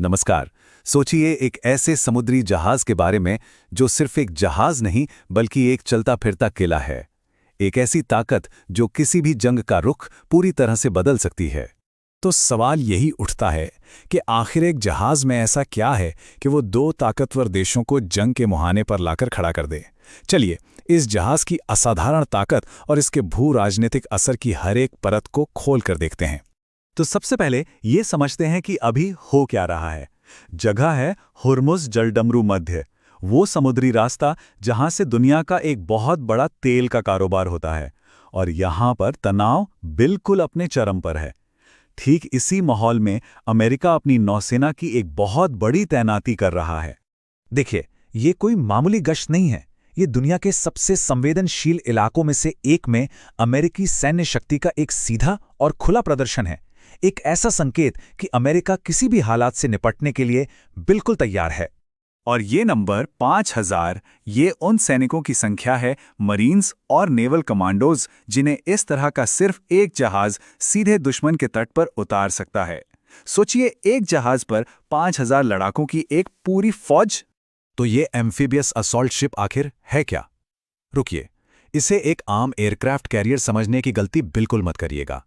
नमस्कार। सोचिए एक ऐसे समुद्री जहाज के बारे में जो सिर्फ एक जहाज नहीं बल्कि एक चलता फिरता किला है। एक ऐसी ताकत जो किसी भी जंग का रुख पूरी तरह से बदल सकती है। तो सवाल यही उठता है कि आखिर एक जहाज में ऐसा क्या है कि वो दो ताकतवर देशों को जंग के मुहाने पर लाकर खड़ा कर दे। चलिए इस जहाज की असाधारण ताकत और इसके भू राजनीतिक असर की हर एक परत को खोल कर देखते हैं। तो सबसे पहले ये समझते हैं कि अभी हो क्या रहा है। जगह है हुर्मुज़ जलडमरू मध्य, वो समुद्री रास्ता जहां से दुनिया का एक बहुत बड़ा तेल का कारोबार होता है, और यहां पर तनाव बिल्कुल अपने चरम पर है। ठीक इसी माहौल में अमेरिका अपनी नौसेना की एक बहुत बड़ी तैनाती कर रहा है। देखिए, ये कोई मामूली गश्त नहीं है। ये दुनिया के सबसे संवेदनशील इलाकों में से एक में अमेरिकी सैन्य शक्ति का एक सीधा और खुला प्रदर्शन है। एक ऐसा संकेत कि अमेरिका किसी भी हालात से निपटने के लिए बिल्कुल तैयार है। और ये नंबर 5000, ये उन सैनिकों की संख्या है, मरीन्स और नेवल कमांडोज, जिन्हें इस तरह का सिर्फ एक जहाज सीधे दुश्मन के तट पर उतार सकता है। सोचिए, एक जहाज पर 5000 लड़ाकों की एक पूरी फौज। तो ये एम्फीबियस असॉल्ट शिप आखिर है क्या? रुकिए, इसे एक आम एयरक्राफ्ट कैरियर समझने की गलती बिल्कुल मत करिएगा।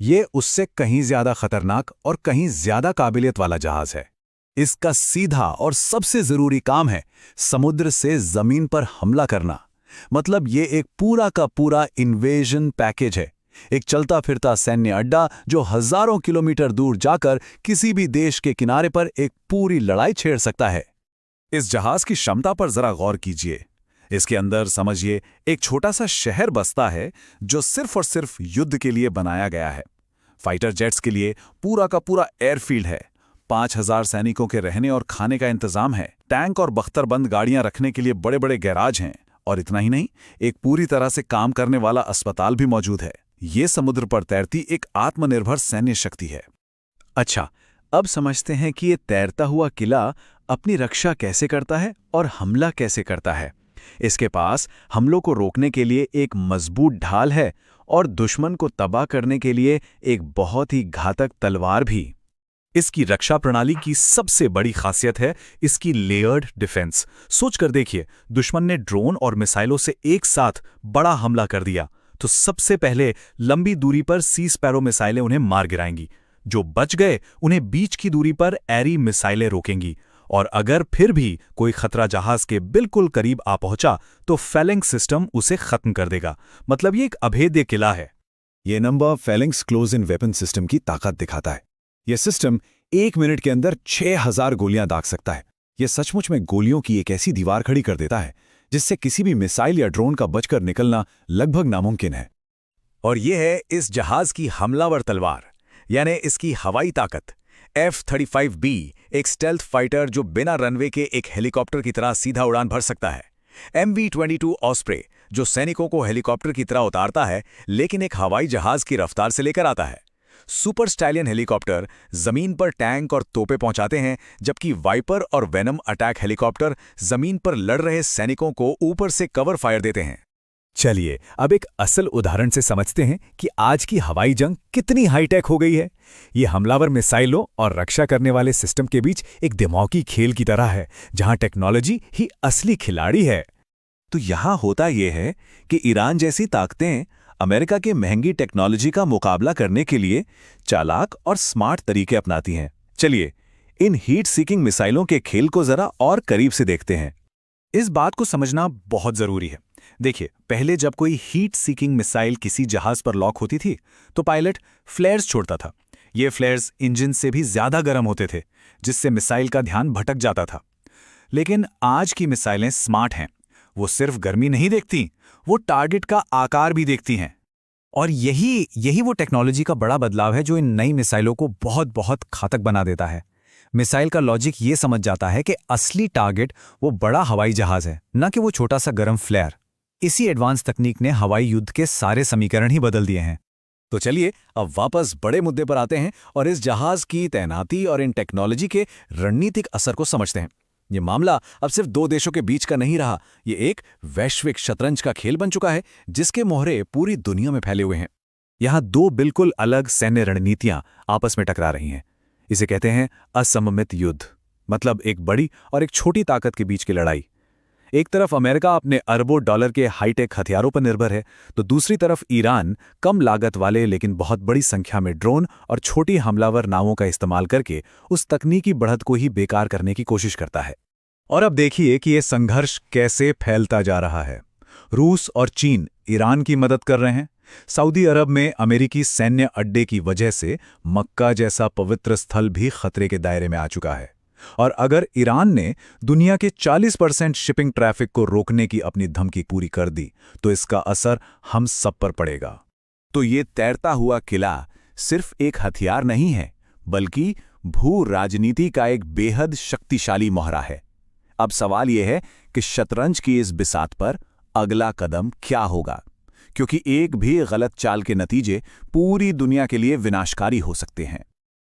ये उससे कहीं ज्यादा खतरनाक और कहीं ज्यादा काबिलियत वाला जहाज है। इसका सीधा और सबसे जरूरी काम है समुद्र से जमीन पर हमला करना। मतलब ये एक पूरा का पूरा इन्वेजन पैकेज है, एक चलता फिरता सैन्य अड्डा जो हजारों किलोमीटर दूर जाकर किसी भी देश के किनारे पर एक पूरी लड़ाई छेड़ सकता है। इस जहाज की क्षमता पर जरा गौर कीजिए। इसके अंदर समझिए एक छोटा सा शहर बसता है जो सिर्फ और सिर्फ युद्ध के लिए बनाया गया है। फाइटर जेट्स के लिए पूरा का पूरा एयरफील्ड है। 5000 सैनिकों के रहने और खाने का इंतजाम है। टैंक और बख्तरबंद गाड़ियां रखने के लिए बड़े बड़े गैराज हैं। और इतना ही नहीं, एक पूरी तरह से काम करने वाला अस्पताल भी मौजूद है। ये समुद्र पर तैरती एक आत्मनिर्भर सैन्य शक्ति है। अच्छा, अब समझते हैं कि ये तैरता हुआ किला अपनी रक्षा कैसे करता है और हमला कैसे करता है। इसके पास हमलों को रोकने के लिए एक मजबूत ढाल है और दुश्मन को तबाह करने के लिए एक बहुत ही घातक तलवार भी। इसकी रक्षा प्रणाली की सबसे बड़ी खासियत है इसकी लेयर्ड डिफेंस। सोचकर देखिए, दुश्मन ने ड्रोन और मिसाइलों से एक साथ बड़ा हमला कर दिया तो सबसे पहले लंबी दूरी पर सी स्पैरो मिसाइलें उन्हें मार गिराएंगी। जो बच गए उन्हें बीच की दूरी पर एरी मिसाइलें रोकेंगी, और अगर फिर भी कोई खतरा जहाज के बिल्कुल करीब आ पहुंचा तो फेलिंग्स सिस्टम उसे खत्म कर देगा। मतलब ये एक अभेद्य किला है। ये number Fehling's close in weapon system की ताकत दिखाता है। यह सिस्टम 1 मिनट के अंदर 6000 गोलियां दाग सकता है। यह सचमुच में गोलियों की एक ऐसी दीवार खड़ी कर देता है जिससे किसी भी मिसाइल या ड्रोन का बचकर निकलना लगभग नामुमकिन है। और यह है इस जहाज की हमलावर तलवार, यानी इसकी हवाई ताकत। F-35B एक स्टेल्थ फाइटर जो बिना रनवे के एक हेलीकॉप्टर की तरह सीधा उड़ान भर सकता है। MV-22 ऑस्प्रे जो सैनिकों को हेलीकॉप्टर की तरह उतारता है लेकिन एक हवाई जहाज की रफ्तार से लेकर आता है। सुपर स्टैलियन हेलीकॉप्टर जमीन पर टैंक और तोपें पहुंचाते हैं, जबकि वाइपर और वेनम अटैक हेलीकॉप्टर जमीन पर लड़ रहे सैनिकों को ऊपर से कवर फायर देते हैं। चलिए अब एक असल उदाहरण से समझते हैं कि आज की हवाई जंग कितनी हाईटेक हो गई है। ये हमलावर मिसाइलों और रक्षा करने वाले सिस्टम के बीच एक दिमागी खेल की तरह है, जहां टेक्नोलॉजी ही असली खिलाड़ी है। तो यहां होता यह है कि ईरान जैसी ताकतें अमेरिका के महंगी टेक्नोलॉजी का मुकाबला करने के लिए चालाक और स्मार्ट तरीके अपनाती हैं। चलिए इन हीट सीकिंग मिसाइलों के खेल को जरा और करीब से देखते हैं। इस बात को समझना बहुत जरूरी है। देखिए, पहले जब कोई हीट सीकिंग मिसाइल किसी जहाज पर लॉक होती थी तो पायलट फ्लेयर्स छोड़ता था। ये फ्लेयर्स इंजन से भी ज्यादा गर्म होते थे, जिससे मिसाइल का ध्यान भटक जाता था। लेकिन आज की मिसाइलें स्मार्ट हैं। वो सिर्फ गर्मी नहीं देखती, वो टारगेट का आकार भी देखती हैं। और यही वो टेक्नोलॉजी का बड़ा बदलाव है जो इन नई मिसाइलों को बहुत बहुत घातक बना देता है। मिसाइल का लॉजिक ये समझ जाता है कि असली टारगेट वो बड़ा हवाई जहाज है, न कि वो छोटा सा गर्म फ्लेयर। इसी एडवांस तकनीक ने हवाई युद्ध के सारे समीकरण ही बदल दिए हैं। तो चलिए अब वापस बड़े मुद्दे पर आते हैं और इस जहाज की तैनाती और इन टेक्नोलॉजी के रणनीतिक असर को समझते हैं। ये मामला अब सिर्फ 2 देशों के बीच का नहीं रहा, ये एक वैश्विक शतरंज का खेल बन चुका है जिसके मोहरे पूरी दुनिया में फैले हुए हैं। यहाँ 2 बिल्कुल अलग सैन्य रणनीतियां आपस में टकरा रही हैं। इसे कहते हैं असममित युद्ध, मतलब एक बड़ी और एक छोटी ताकत के बीच की लड़ाई। एक तरफ अमेरिका अपने अरबों डॉलर के हाईटेक हथियारों पर निर्भर है, तो दूसरी तरफ ईरान कम लागत वाले लेकिन बहुत बड़ी संख्या में ड्रोन और छोटी हमलावर नावों का इस्तेमाल करके उस तकनीकी बढ़त को ही बेकार करने की कोशिश करता है। और अब देखिए कि ये संघर्ष कैसे फैलता जा रहा है। रूस और चीन ईरान की मदद कर रहे हैं। सऊदी अरब में अमेरिकी सैन्य अड्डे की वजह से मक्का जैसा पवित्र स्थल भी खतरे के दायरे में आ चुका है। और अगर ईरान ने दुनिया के 40% शिपिंग ट्रैफिक को रोकने की अपनी धमकी पूरी कर दी, तो इसका असर हम सब पर पड़ेगा। तो ये तैरता हुआ किला सिर्फ एक हथियार नहीं है, बल्कि भू राजनीति का एक बेहद शक्तिशाली मोहरा है। अब सवाल यह है कि शतरंज की इस बिसात पर अगला कदम क्या होगा, क्योंकि एक भी गलत चाल के नतीजे पूरी दुनिया के लिए विनाशकारी हो सकते हैं।